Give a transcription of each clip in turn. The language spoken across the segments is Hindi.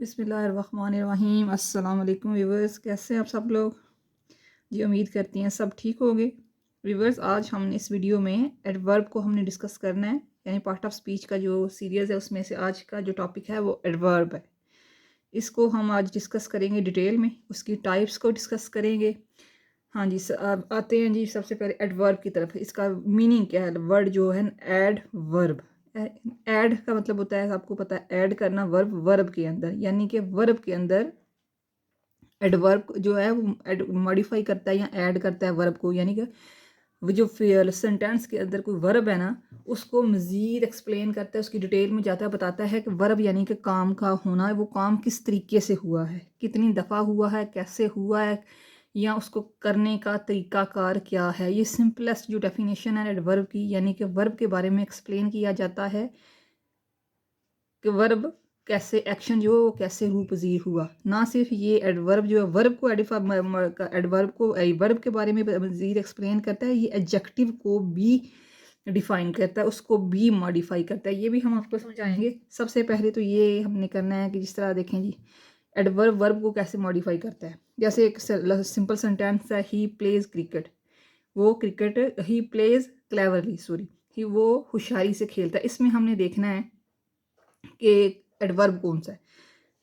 बिस्मिल्लाहिर्रहमानिर्रहीम। अस्सलाम वालेकुम व्यूवर्स, कैसे हैं आप सब लोग? जी उम्मीद करती हैं सब ठीक होंगे। व्यूवर्स, आज हमने इस वीडियो में एडवर्ब को हमने डिस्कस करना है, यानी पार्ट ऑफ स्पीच का जो सीरीज़ है उसमें से आज का जो टॉपिक है वो एडवर्ब है। इसको हम आज डिस्कस करेंगे डिटेल में, उसकी टाइप्स को डिस्कस करेंगे। हाँ जी, अब आते हैं जी सबसे पहले एडवर्ब की तरफ। इसका मीनिंग क्या है? वर्ड जो है एडवर्ब, ऐड का मतलब होता है, आपको पता है, ऐड करना वर्ब, वर्ब के अंदर, यानी कि वर्ब के अंदर एडवर्ब जो है वो मॉडिफाई करता है या ऐड करता है वर्ब को, यानी कि वो जो सेंटेंस के अंदर कोई वर्ब है ना उसको मज़ीद एक्सप्लेन करता है, उसकी डिटेल में जाता है, बताता है कि वर्ब यानी कि काम का होना है, वो काम किस तरीके से हुआ है, कितनी दफ़ा हुआ है, कैसे हुआ है, या उसको करने का तरीक़ाकार क्या है। ये सिंपलेस्ट जो डेफिनेशन है एडवर्ब की, यानी कि वर्ब के बारे में एक्सप्लेन किया जाता है कि वर्ब कैसे, एक्शन जो है वो कैसे रूह पजीर हुआ। ना सिर्फ ये एडवर्ब जो है वर्ब को एडवर्ब को वर्ब के बारे में मज़ीद एक्सप्लेन करता है, ये एडजेक्टिव को भी डिफ़ाइन करता है, उसको भी मॉडिफाई करता है। ये भी हम आपको समझाएंगे। सबसे पहले तो ये हमने करना है कि जिस तरह देखें जी, एडवर्ब वर्ब को कैसे मॉडिफाई करता है। जैसे एक सिंपल सेंटेंस है, ही प्लेज क्रिकेट, वो cricket, he plays cleverly, sorry, he वो होशियारी से खेलता है। इसमें हमने देखना है कि एडवर्ब कौन सा है।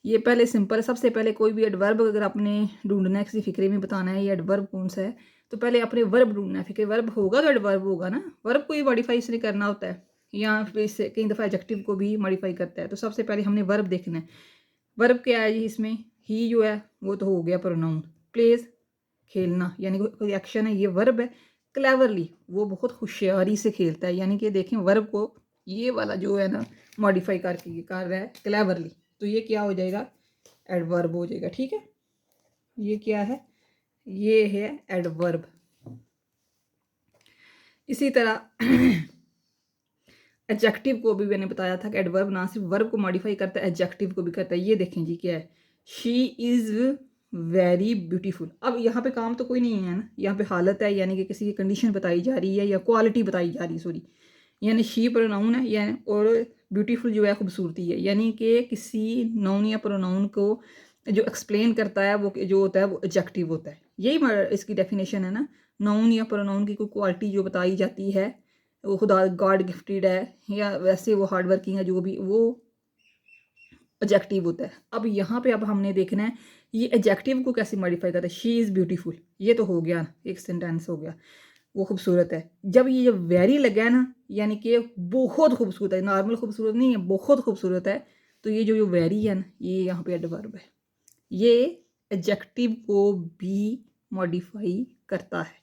ये पहले सिंपल, सबसे पहले कोई भी एडवर्ब अगर आपने ढूंढना है, किसी फिक्रे में बताना है ये एडवर्ब कौन सा है, तो पहले अपने वर्ब ढूंढना है। फिक्र वर्ब होगा तो एडवर्ब होगा ना, वर्ब को ही मॉडिफाई इसने करना होता है, या फिर इससे कई दफ़ा एडजेक्टिव को भी मॉडिफाई करता है। तो सबसे पहले हमने वर्ब देखना है। वर्ब क्या है जी इसमें? ही जो है वो तो हो गया प्रोनाउन, प्लेस खेलना यानी कोई एक्शन है, ये वर्ब है। क्लेवरली वो बहुत होशियारी से खेलता है, यानी कि देखें वर्ब को ये वाला जो है ना मॉडिफाई करके कर रहा है क्लेवरली, तो ये क्या हो जाएगा? एडवर्ब हो जाएगा। ठीक है, ये क्या है? ये है एडवर्ब। इसी तरह एडजेक्टिव को भी मैंने बताया था कि एडवर्ब ना सिर्फ वर्ब को मॉडिफाई करता है, एडजेक्टिव को भी करता है। ये देखें जी क्या है, शी इज़ वेरी ब्यूटीफुल। अब यहाँ पे काम तो कोई नहीं है ना, यहाँ पे हालत है, यानी कि किसी की कंडीशन बताई जा रही है या क्वालिटी बताई जा रही है, सॉरी, यानी शी प्रोनाउन है या, और ब्यूटीफुल जो है खूबसूरती है, यानी कि किसी नाउन या प्रोनाउन को जो एक्सप्लेन करता है वो जो होता है वो एडजेक्टिव होता है। यही इसकी डेफिनेशन है ना, नाउन या प्रोनाउन की कोई क्वालिटी जो बताई जाती है, वो खुदा गॉड गिफ्टेड है या वैसे वो हार्ड वर्किंग है, जो भी वो एडजेक्टिव होता है। अब यहाँ पे अब हमने देखना है ये एडजेक्टिव को कैसे मॉडिफाई करता है। शी इज़ ब्यूटीफुल, ये तो हो गया, एक सेंटेंस हो गया, वो खूबसूरत है। जब ये वेरी लगा है ना, यानी कि बहुत खूबसूरत है, नॉर्मल खूबसूरत नहीं है, बहुत खूबसूरत है, तो ये जो वेरी है ना, ये यहाँ पे एडवर्ब है, ये एडजेक्टिव को भी मॉडिफाई करता है।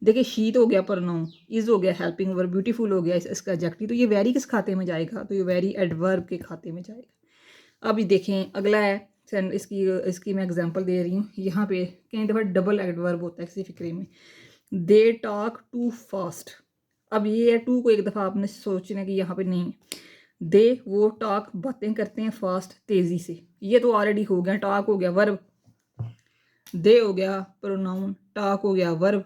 देखिए शी तो हो गया प्रोनाउन, इज़ हो गया हेल्पिंग वर्ब, ब्यूटीफुल हो गया इसका एडजेक्टिव, तो ये वेरी किस खाते में जाएगा? तो ये वेरी एडवर्ब के खाते में जाएगा। अब ये देखें अगला है, इसकी इसकी मैं एग्जांपल दे रही हूँ। यहाँ पे कई दफ़ा डबल एडवर्ब होता है किसी फिक्रे में। They talk too fast. अब ये है टू को एक दफ़ा आपने सोचना कि यहाँ पे नहीं है। दे वो टॉक बातें करते हैं, फास्ट तेज़ी से, ये तो ऑलरेडी हो गया, टॉक हो गया वर्ब, दे हो गया प्रोनाउन, टॉक हो गया वर्ब,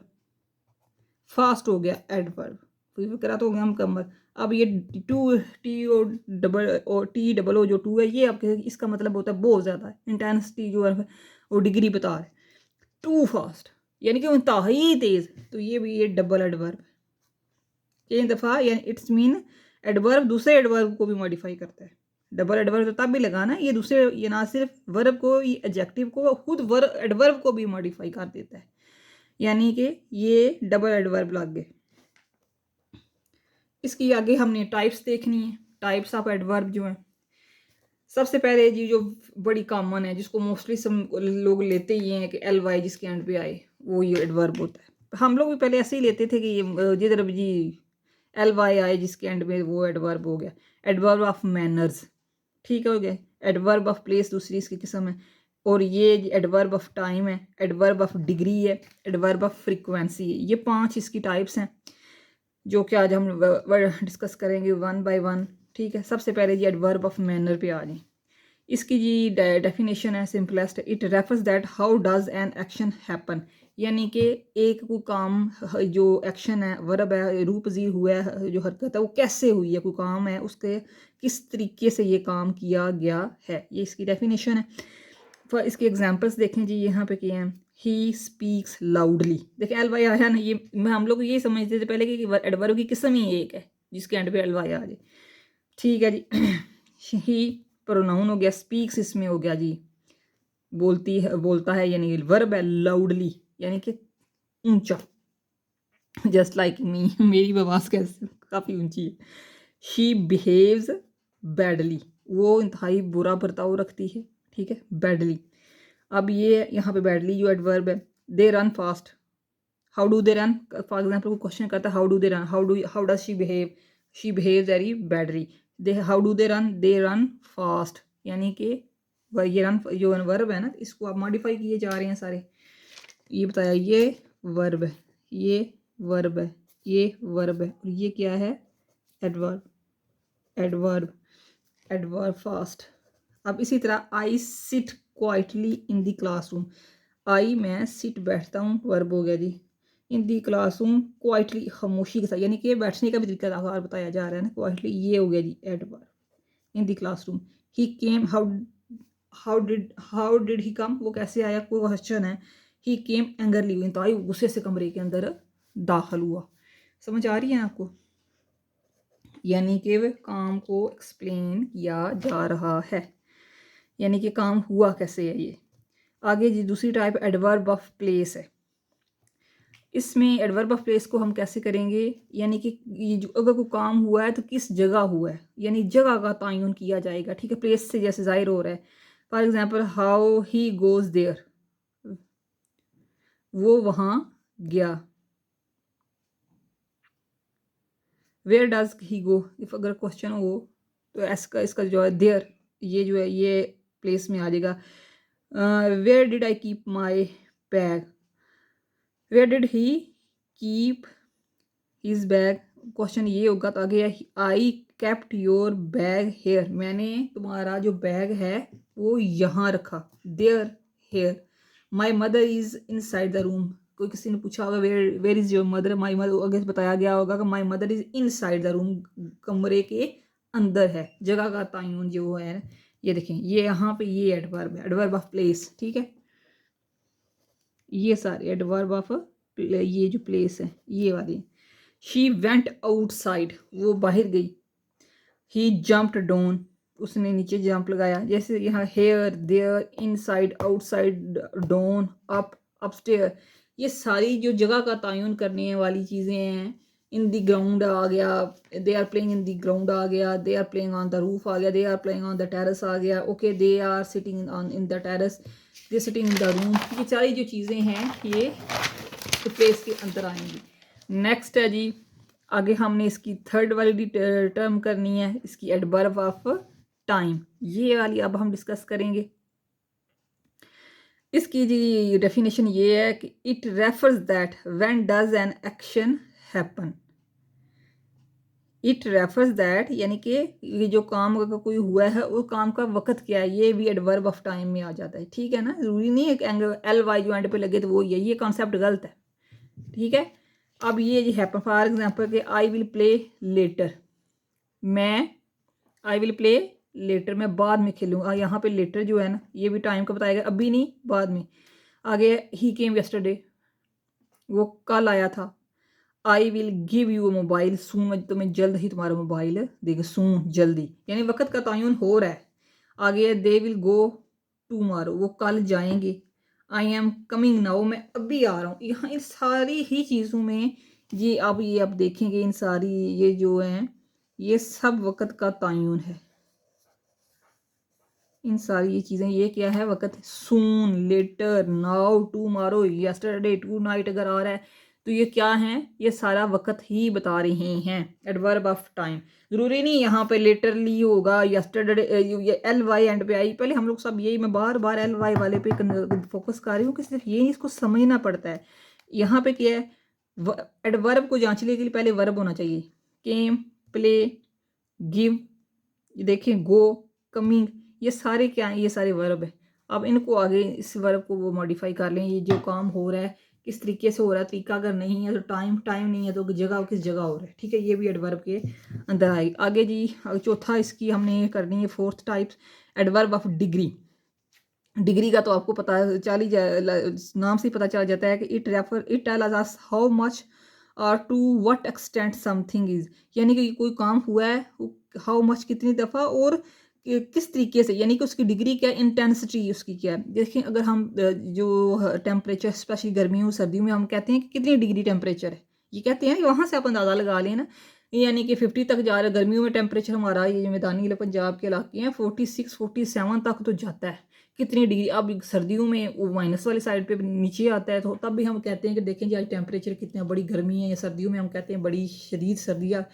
फास्ट हो गया एडवर्ब, तो फिक्रा तो हो गया मुकम्मल। अब ये too, T O double O, T double O जो टू है, ये आपके इसका मतलब होता है बहुत ज़्यादा है, इंटेंसिटी जो है वो डिग्री बता रहा है। टू फास्ट यानी कि इंतहाई तेज़, तो ये भी ये डबल एडवर्ब। एक दफ़ा यानी इट्स मीन एडवर्ब दूसरे एडवर्ब को भी मॉडिफाई करता है। डबल एडवर्ब तो तब भी लगाना, ये दूसरे, ये ना सिर्फ वर्ब को, ये एडजेक्टिव को, खुद वर्ब एडवर्ब को भी मॉडिफाई कर देता है, यानी कि ये डबल एडवर्ब लग गए। इसकी आगे हमने टाइप्स देखनी है, टाइप्स ऑफ एडवर्ब जो है। सबसे पहले जी जो बड़ी कॉमन है, जिसको मोस्टली सब लोग लेते ही हैं कि एल वाई जिसके एंड पे आए, वो ये एडवर्ब होता है। हम लोग भी पहले ऐसे ही लेते थे कि ये जिधर जी एल वाई आए जिसके एंड में, वो एडवर्ब हो गया। एडवर्ब ऑफ मैनर्स, ठीक हो गया। एडवर्ब ऑफ प्लेस दूसरी इसकी किस्म है, और ये एडवर्ब ऑफ टाइम है, एडवर्ब ऑफ डिग्री है, एडवर्ब ऑफ फ्रीक्वेंसी है। ये 5 इसकी टाइप्स हैं जो कि आज हम डिस्कस करेंगे वन बाय वन। ठीक है, सबसे पहले जी एडवर्ब ऑफ मैनर पे आ जाए। इसकी जी डेफिनेशन है simplest, it refers that how does an action happen. यानी कि एक कोई काम जो एक्शन है, वर्ब है, रूह पज़ीर हुआ है, जो हरकत है वो कैसे हुई है, कोई काम है उसके किस तरीके से ये काम किया गया है, ये इसकी डेफिनेशन है। फॉर इसके एग्जांपल्स देखें जी, यहाँ पे किए हैं। ही स्पीक्स लाउडली, देखिए एल वाई आया ना, ये मैं हम लोग ये समझते थे पहले कि एडवर्ब की किस्म ही एक है जिसके एंड पे एल वाई आ जाए। ठीक है जी। ही प्रोनाउन हो गया, स्पीक्स इसमें हो गया जी बोलती है, बोलता है, यानी वर्ब है लाउडली यानी कि ऊंचा। जस्ट लाइक मी, मेरी आवाज़ कैसे काफ़ी ऊंची है। शी बिहेव्स बैडली, वो इंतहाई बुरा बर्ताव रखती है, ठीक है, बैडली। अब ये यहाँ पे बैडली जो एडवर्ब है। They run fast, how do they run, for example को क्वेश्चन करता है how do they run, how does she behave very badly. They how do they run fast, यानी कि ये रन जो वर्ब है ना, इसको आप मॉडिफाई किए जा रहे हैं सारे। ये बताया ये वर्ब है, ये वर्ब है, ये वर्ब है, और ये क्या है, एडवर्ब, एडवर्ब, एडवर्ब फास्ट। अब इसी तरह I sit quietly in the classroom, I मैं सिट बैठता हूँ, वर्ब हो गया जी, इन दी क्लासरूम क्वाइटली खामोशी के साथ, यानी कि बैठने का भी तरीका बताया जा रहा है ना, क्वाइटली, ये हो गया जी adverb in the classroom. He came, how did he come, वो कैसे आया, कोई क्वेश्चन है। ही केम एंगरली, इंतहाई गुस्से से कमरे के अंदर दाखिल हुआ। समझ आ रही है आपको, यानी कि वह काम को एक्सप्लेन किया जा रहा है, यानी कि काम हुआ कैसे है ये। आगे जी दूसरी टाइप एडवर्ब ऑफ प्लेस है। इसमें एडवर्ब ऑफ प्लेस को हम कैसे करेंगे, यानी कि ये जो अगर कोई काम हुआ है तो किस जगह हुआ है, यानी जगह का तयन किया जाएगा, ठीक है, प्लेस से जैसे जाहिर हो रहा है। For example how he goes there, वो वहाँ गया। Where does he go, if अगर क्वेश्चन हो तो इसका इसका जो है देयर, ये जो है ये प्लेस में आ जाएगा। Where did I keep my bag, where did he keep his bag, question ये होगा तो आगे I kept your bag here, मैंने तुम्हारा जो बैग है वो यहाँ रखा, there here. My mother is inside the room, कोई किसी ने पूछा होगा where is your mother, my mother आगे बताया गया होगा कि my mother is inside the room, कमरे के अंदर है, जगह का तयन जो है। ये देखें, ये यहाँ पे ये एडवर्ब है, एडवर्ब ऑफ प्लेस, ठीक है, ये सारे एडवर्ब ऑफ ये जो प्लेस है ये वाली। शी वेंट आउटसाइड, वो बाहर गई। ही जम्प्ड डाउन, उसने नीचे जंप लगाया, जैसे यहाँ here, there, inside, outside, down, up, upstair, ये सारी जो जगह का तयन करने वाली चीज़ें हैं। इन द ग्राउंड आ गया, they are playing in the ground आ गया, they are playing on the roof आ गया, they are playing on the terrace आ गया, okay, they are sitting on in the terrace, they sitting in the room, ये सारी जो चीज़ें हैं ये प्लेस के अंदर आएंगी। नेक्स्ट है जी, आगे हमने इसकी थर्ड वाली टर्म करनी है, इसकी एडवर्ब ऑफ टाइम, ये वाली अब हम डिस्कस करेंगे। इसकी जी डेफिनेशन ये है कि it refers that when does an action happen, it refers that यानी कि ये जो काम अगर कोई हुआ है वो काम का वक्त क्या है, ये भी एडवर्ब ऑफ टाइम में आ जाता है, ठीक है ना, जरूरी नहीं है एल वाई जो एंड पे लगे तो वो ये कॉन्सेप्ट गलत है, ठीक है। अब ये जी हैपन, फॉर एग्जांपल कि आई विल प्ले लेटर, मैं आई विल प्ले लेटर, मैं बाद में खेलूँगा, यहाँ पे लेटर जो है ना ये भी टाइम का बताएगा, अभी नहीं बाद में। आगे ही केम यस्टरडे, वो कल आया था। I will give you mobile soon, तो मैं जल्द ही तुम्हारा मोबाइल देगा, सून जल्दी, यानी वक्त का तयन हो रहा है। आगे दे विल गो टूमारो, वो कल जाएंगे। आई एम कमिंग नाउ, मैं अभी आ रहा हूँ। यहाँ इन सारी ही चीज़ों में ये आप देखेंगे, इन सारी ये जो हैं ये सब वक्त का तयन है, इन सारी ये चीज़ें, ये क्या है, वक्त, soon, later, now, tomorrow, yesterday, tonight अगर आ रहा है तो ये क्या है, ये सारा वक्त ही बता रहे हैं, एडवर्ब ऑफ टाइम। ज़रूरी नहीं यहाँ पे लेटरली होगा, यस्टरडे, ये एल वाई एंड पे आई, पहले हम लोग सब यही, मैं बार बार एल वाई वाले पे फोकस कर रही हूँ कि सिर्फ ये इसको समझना पड़ता है। यहाँ पे क्या है, एडवर्ब को जांचने के लिए पहले वर्ब होना चाहिए, केम, प्ले, गिव, देखिए गो, कमिंग, ये सारे क्या हैं, ये सारे वर्ब है। अब इनको आगे इस वर्ब को वो मॉडिफाई कर लें, ये जो काम हो रहा है किस तरीके से हो रहा है, तरीका अगर नहीं है तो टाइम नहीं है तो जगह किस जगह हो रहा है, ठीक है। ये भी एडवर्ब के अंदर आएगी। आगे जी चौथा इसकी हमने करनी है fourth types, adverb of degree. Degree का तो आपको पता है, नाम से ही पता चल जाता है कि it tell us how much और to what extent something is, यानी कि कोई काम हुआ है, हाउ मच कितनी दफ़ा और किस तरीके से, यानी कि उसकी डिग्री क्या है, इंटेंसिटी उसकी क्या है। देखिए अगर हम जो टेम्परेचर स्पेशली गर्मियों सर्दियों में हम कहते हैं कि कितनी डिग्री टेम्परेचर है, ये कहते हैं वहाँ से आप अंदाज़ा लगा लें ना, यानी कि 50 तक जा रहा है। गर्मियों में टेम्परेचर हमारा ये मैदानी पंजाब के इलाके हैं 46-47 तक तो जाता है। कितनी डिग्री, अब सर्दियों में वो माइनस वाली साइड पे नीचे आता है, तो तब भी हम कहते हैं कि देखें जी आज टेम्परेचर कितना बड़ी गर्मी है, या सर्दियों में हम कहते हैं बड़ी शदीद सर्दियाँ,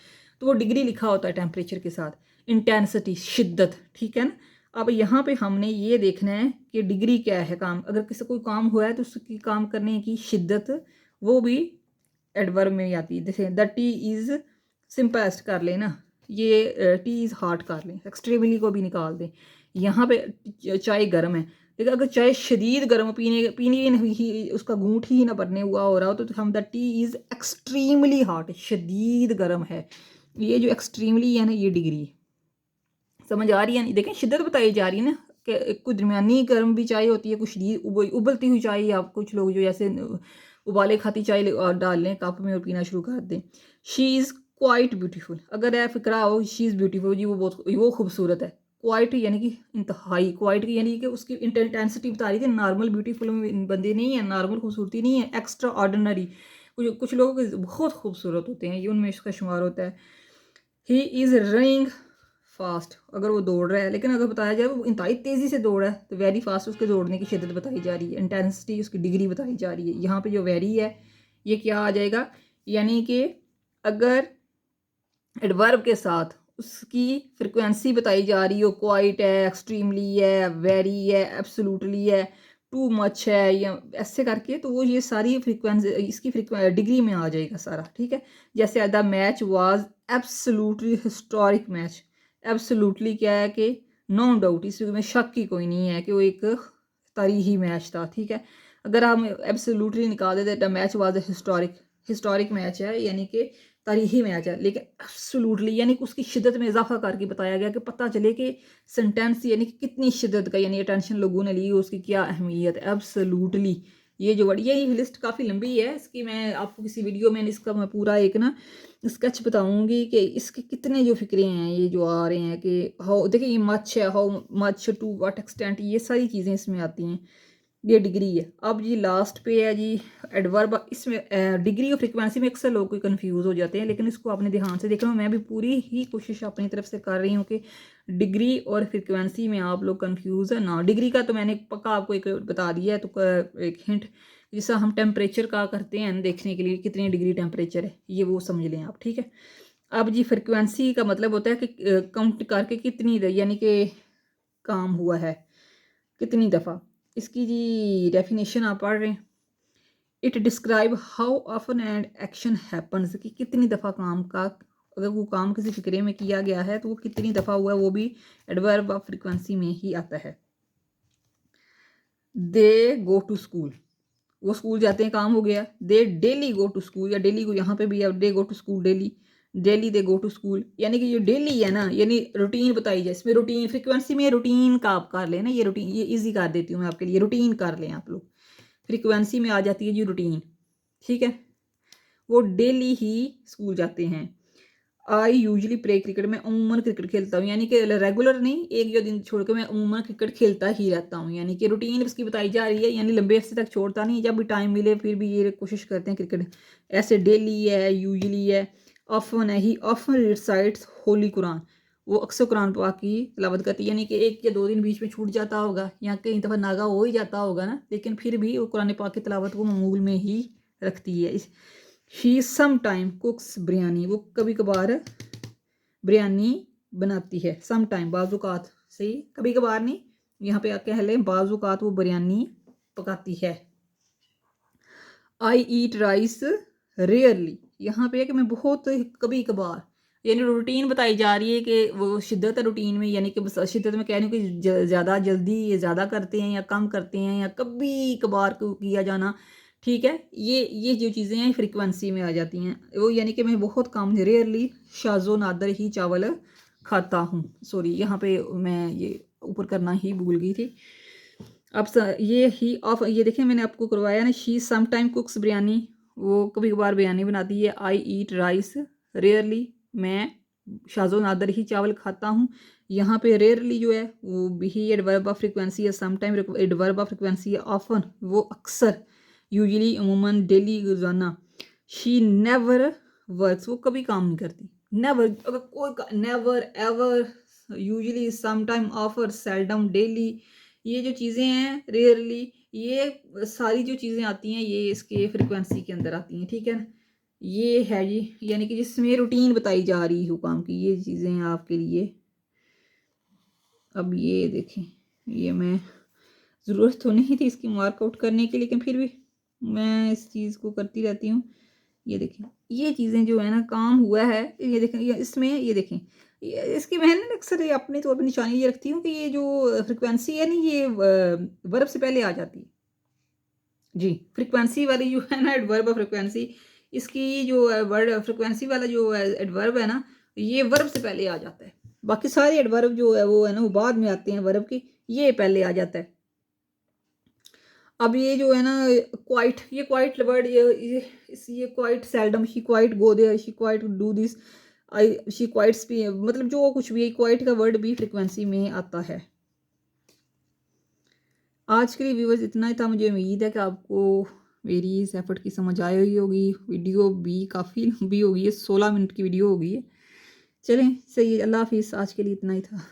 तो वो डिग्री लिखा होता है टेम्परेचर के साथ, इंटेंसिटी शिद्दत, ठीक है ना। अब यहाँ पे हमने ये देखना है कि डिग्री क्या है, काम अगर किसी कोई काम हुआ है तो उसकी काम करने की शिद्दत वो भी एडवर्ब में आती है। जैसे द टी इज़ सिंपलेस्ट कर लें ना, ये टी इज़ हॉट कर लें, एक्सट्रीमली को भी निकाल दें। यहाँ पे चाय गर्म है, लेकिन अगर चाय शदीद गर्म पीने ही उसका घूंट ही ना भरने हुआ हो रहा हो तो हम the T is extremely hot, शदीद गर्म है। ये जो एक्सट्रीमली है ना, ये डिग्री समझ आ रही है नहीं, देखें शिद्दत बताई जा रही है ना कि कुछ दरमियानी गर्म भी चाय होती है, कुछ शदीद उबलती हुई चाय, या कुछ लोग जो ऐसे उबाले खाती चाय डाल लें कप में और पीना शुरू कर दें। शी इज़ क्वाइट ब्यूटीफुल, अगर है फिक्रा हो शी इज़ ब्यूटीफुल जी, वो खूबसूरत है। क्वाइट यानी कि इंतहाई, क्वाइट यानी कि उसकी इंटेंसिटी बता रही थी। नॉर्मल ब्यूटीफुल बंदे नहीं है, नॉर्मल खूबसूरती नहीं है, एक्स्ट्रा ऑर्डिनरी। कुछ लोग बहुत खूबसूरत होते हैं, ये उनमें इसका शुमार होता है। ही इज़ रनिंग फास्ट, अगर वो दौड़ रहा है, लेकिन अगर बताया जाए वो इंतहाई तेज़ी से दौड़ रहा है तो वेरी फास्ट उसके दौड़ने की शिद्दत बताई जा रही है, इंटेंसिटी उसकी डिग्री बताई जा रही है। यहाँ पे जो वेरी है ये क्या आ जाएगा, यानी कि अगर एडवर्ब के साथ उसकी फ्रिक्वेंसी बताई जा रही हो, क्वाइट है, एक्सट्रीमली है, वेरी है, एब्सोल्युटली है, टू मच है, या ऐसे करके, तो वो ये सारी फ्रिक्वेंसी इसकी डिग्री में आ जाएगा सारा, ठीक है। जैसे the match was absolutely historic match, absolutely क्या है कि नो डाउट, इसमें शक ही कोई नहीं है कि वो एक तारीखी मैच था, ठीक है। अगर हम एब्सोल्युटली निकाल देते the match was historic match है, यानी कि तारीखी मैच है, लेकिन एब्सोल्युटली यानी कि उसकी शिद्दत में इजाफा करके बताया गया कि पता चले कि सेंटेंस यानी कि कितनी शिद्दत का, यानी अटेंशन लोगों ने ली, उसकी क्या अहमियत है। एब्सोल्युटली ये जो वर्ड, ये लिस्ट काफ़ी लंबी है इसकी, मैं आपको किसी वीडियो में इसका मैं पूरा एक ना स्केच बताऊंगी कि इसके कितने जो फिक्रे हैं ये जो आ रहे हैं कि हाउ, देखिए ये मच है, how much to what extent, ये सारी चीज़ें इसमें आती हैं। ये डिग्री है। अब जी लास्ट पे है जी एडवर्ब, इसमें डिग्री और फ्रिक्वेंसी में अक्सर लोग कोई कंफ्यूज हो जाते हैं, लेकिन इसको आपने ध्यान से देखना, मैं भी पूरी ही कोशिश अपनी तरफ से कर रही हूँ कि डिग्री और फ्रिक्वेंसी में आप लोग कंफ्यूज है ना। डिग्री का तो मैंने पक्का आपको एक बता दिया है, तो एक हिंट, जैसा हम टेम्परेचर का करते हैं देखने के लिए कितनी डिग्री टेम्परेचर है, ये वो समझ लें आप, ठीक है। अब जी फ्रिक्वेंसी का मतलब होता है कि काउंट करके कितनी, यानी कि काम हुआ है कितनी दफ़ा। इसकी जी डेफिनेशन आप पढ़ रहे हैं, it describe how often and action happens, कि कितनी दफ़ा काम का, अगर वो काम किसी फिक्रे में किया गया है तो वो कितनी दफ़ा हुआ है, वो भी एडवर्ब ऑफ फ्रिक्वेंसी में ही आता है। दे गो टू स्कूल, वो स्कूल जाते हैं, काम हो गया। They daily go to school, या डेली को यहाँ पे भी है, they go to school daily, daily they go to school, यानी कि जो डेली है ना, यानी रूटीन बताई जाए, इसमें रूटीन फ्रिक्वेंसी में रूटीन का आप कर लेना, ये रूटीन ये इजी कर देती हूँ मैं आपके लिए, रूटीन कर लें आप लोग। फ्रिक्वेंसी में आ जाती है जी रूटीन, ठीक है। वो डेली ही स्कूल जाते हैं। आई यूजली प्ले क्रिकेट, मैं अमूमन क्रिकेट खेलता हूँ, यानी कि रेगुलर नहीं, एक दो दिन छोड़ के मैं अमूमन क्रिकेट खेलता ही रहता हूँ, यानी कि रूटीन उसकी बताई जा रही है, यानी लंबे अरसे तक छोड़ता नहीं, जब भी टाइम मिले फिर भी ये कोशिश करते हैं क्रिकेट। ऐसे डेली है, यूजली है, ऑफन है, ही ऑफन रिसाइट्स होली कुरान, वो अक्सर कुरान पाक की तिलावत करती है, यानी कि एक या दो दिन बीच में छूट जाता होगा, या कई दफ़ा नागा हो ही जाता होगा ना, लेकिन फिर भी वो कुरान पाक की तिलावत को मामूल में ही रखती है। She some time cooks biryani, वो कभी कभार बिरयानी बनाती है। सम टाइम बाजुकात, सही, कभी कभार नहीं, यहाँ पे कह लें बाजुकात वो बिरयानी पकाती है। आई ईट राइस रेयरली, यहाँ पे है कि मैं बहुत कभी कभार, यानी रूटीन बताई जा रही है कि वो शिद्दत है रूटीन में, यानी कि शिद्दत में कह रही हूँ कि ज़्यादा जल्दी ज़्यादा करते हैं या कम करते हैं, या कभी कभार को किया जाना, ठीक है। ये जो चीज़ें हैं फ्रीक्वेंसी में आ जाती हैं, वो यानी कि मैं बहुत कम रेयरली शाज़ो नादर ही चावल खाता हूँ। सॉरी, यहाँ पे मैं ये ऊपर करना ही भूल गई थी। अब ये ही ऑफ, ये देखें मैंने आपको करवाया ना, she some time cooks biryani, वो कभी कभार बिरयानी बनाती है। आई ईट राइस रेयरली, मैं शाज़ो नादर ही चावल खाता हूँ। यहाँ पे रेयरली जो है वो भी एडवर्ब ऑफ फ्रिक्वेंसी है, some time adverb of frequency है, ऑफन वो अक्सर, यूजली अमूमन, डेली रोजाना। शी नेवर वर्क्स, वो कभी काम नहीं करती। नेवर, अगर कोई never ever, usually, some time, offer, seldom, daily, ये जो चीज़ें हैं रेयरली, ये सारी जो चीज़ें आती हैं ये इसके फ्रिक्वेंसी के अंदर आती हैं। ठीक है, ये है जी, यानी कि जिसमें रूटीन बताई जा रही हो काम की, ये चीज़ें हैं आपके लिए। अब ये देखें, ये मैं ज़रूरत तो नहीं थी इसकी मार्कआउट करने की, लेकिन फिर भी मैं इस चीज़ को करती रहती हूँ। ये देखें, ये चीज़ें जो है ना काम हुआ है, ये देखें, ये इसमें ये देखें, ये इसकी मैंने ना अक्सर ये अपने तौर पर निशानी ये रखती हूँ कि ये जो फ्रिक्वेंसी है ना, ये वर्ब से पहले आ जाती है जी। फ्रिक्वेंसी वाली जो है ना एडवर्ब ऑफ फ्रिक्वेंसी, इसकी जो वर्ड फ्रिक्वेंसी वाला जो एडवर्ब है ना, ये वर्ब से पहले आ जाता है। बाकी सारे एडवर्ब जो है वो है ना वो बाद में आते हैं वर्ब की, ये पहले आ जाता है। अब ये जो है ना क्वाइट, ये क्वाइट वर्ड, ये quite seldom, she quite go there, she quite do this, I she quite स्पी, मतलब जो कुछ भी क्वाइट का वर्ड भी फ्रिक्वेंसी में आता है। आज के लिए व्यूवर्स इतना ही था। मुझे उम्मीद है कि आपको मेरी इस एफर्ट की समझ आई हुई होगी। वीडियो भी काफ़ी लंबी हो गई है, 16 मिनट की वीडियो हो गई है। चलें, सही है, अल्लाह हाफिज़। आज के लिए इतना ही था।